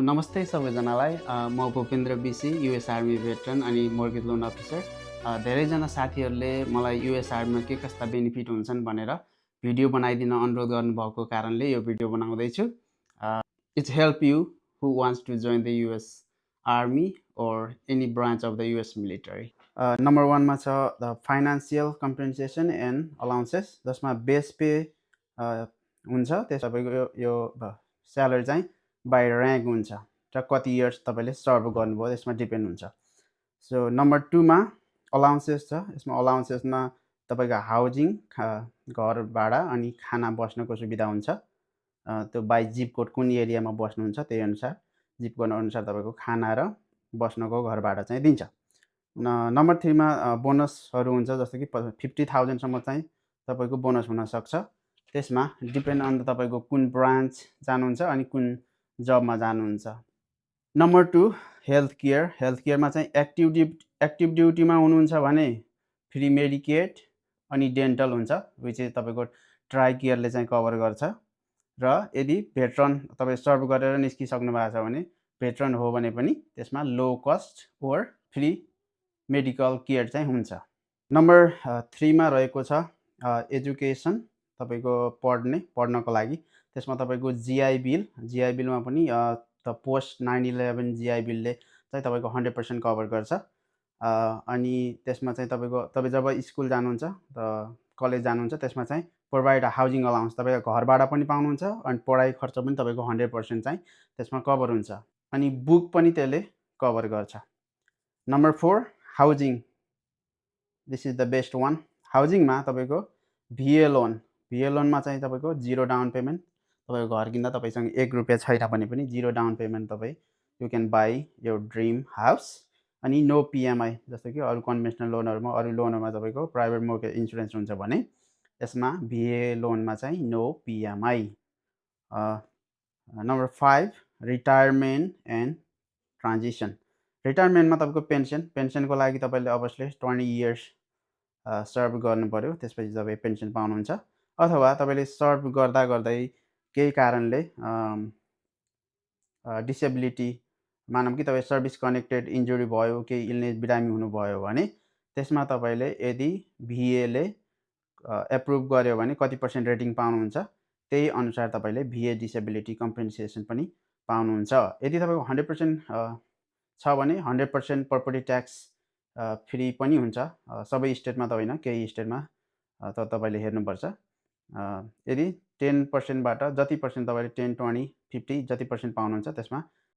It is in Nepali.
नमस्ते सबैजनालाई। म भूपेन्द्र बिसी, युएस आर्मी भेटरन अनि मोर्गेज लोन अफिसर। धेरैजना साथीहरूले मलाई युएस आर्मीमा के कस्ता बेनिफिट हुन्छन् भनेर भिडियो बनाइदिन अनुरोध गर्नुभएको कारणले यो भिडियो बनाउँदैछु। It's help you who wants to join the US army or any branch of the US military. Number 1 मा छ the financial compensation and allowances, जसमा बेस पे हुन्छ। त्यस तपाईँको यो स्यालेरी चाहिँ बाई ऱ्याङ्क हुन्छ र कति इयर्स तपाईँले सर्भ गर्नुभयो त्यसमा डिपेन्ड हुन्छ। सो नम्बर 2 मा अलाउन्सेस छ। यसमा अलाउन्सेसमा तपाईँको हाउजिङ, घर भाडा अनि खाना बस्नको सुविधा हुन्छ। त्यो बाई जिप कोड कुन एरियामा बस्नुहुन्छ त्यही अनुसार जिप कोड अनुसार तपाईँको खाना र बस्नको घर भाडा चाहिँ दिन्छ। नम्बर 3 मा बोनसहरू हुन्छ, जस्तो कि 50,000 सम्म चाहिँ तपाईँको बोनस हुनसक्छ। त्यसमा डिपेन्ड अन तपाईँको कुन ब्रान्च जानुहुन्छ अनि कुन जबमा जानुहुन्छ। Number 2 health care. हेल्थ केयरमा चाहिँ एक्टिभ ड्युटीमा हुनुहुन्छ भने फ्री मेडिकेट अनि डेन्टल हुन्छ, विच चाहिँ तपाईँको ट्राई केयरले चाहिँ कभर गर्छ। र यदि भेटरन तपाईँ सर्भ गरेर निस्किसक्नु भएको छ भने, भेटरन हो भने पनि त्यसमा लो कस्ट ओर फ्री मेडिकल केयर चाहिँ हुन्छ। नम्बर 3 मा रहेको छ एजुकेसन, तपाईँको पढ्नको लागि। त्यसमा तपाईँको जिआई बिलमा पनि द पोस्ट 9/11 जिआई बिलले चाहिँ तपाईँको 100% कभर गर्छ। अनि त्यसमा चाहिँ तपाईँ जब स्कुल जानुहुन्छ, कलेज जानुहुन्छ, त्यसमा चाहिँ प्रोभाइड हाउजिङ अलाउन्स, तपाईँको घर भाडा पनि पाउनुहुन्छ अनि पढाइ खर्च पनि तपाईँको 100% चाहिँ त्यसमा कभर हुन्छ। अनि बुक पनि त्यसले कभर गर्छ। Number 4 housing, this is the best one. हाउजिङमा तपाईँको भिए लोनमा चाहिँ तपाईँको 0 डाउन पेमेन्ट। तपाईँको घर किन्दा तपाईँसँग 1 रुपियाँ छैन भने पनि 0 डाउन पेमेन्ट तपाईँ you can by your dream house. अनि नो पिएमआई, जस्तो कि अरू कन्भेन्सनल लोनहरूमा, अरू लोनहरूमा तपाईँको प्राइभेट मोर्गेज इन्सुरेन्स हुन्छ भने यसमा भिए लोनमा चाहिँ no PMI. Number 5 retirement and transition. रिटायरमेन्टमा तपाईँको पेन्सनको लागि तपाईँले अवश्य 20 इयर्स सर्भ गर्नु पऱ्यो, त्यसपछि तपाईँ पेन्सन पाउनुहुन्छ। अथवा तपाईँले सर्भ गर्दै केही कारणले डिसेबिलिटी, मानौँ कि तपाईँ सर्भिस कनेक्टेड इन्जुरी भयो, केही इलनेस बिरामी हुनुभयो भने त्यसमा तपाईँले यदि भिएले एप्रुभ गर्यो भने कति % रेटिङ पाउनुहुन्छ, त्यही अनुसार तपाईँले भिए डिसेबिलिटी कम्पेन्सेसन पनि पाउनुहुन्छ। यदि तपाईँको 100% छ भने 100% प्रपर्टी ट्याक्स फ्री पनि हुन्छ। सबै स्टेटमा त होइन, केही स्टेटमा त तपाईँले हेर्नुपर्छ। यदि 10%बाट जति पर्सेन्ट तपाईँले 10, 20, 50 जति % पाउनुहुन्छ त्यसमा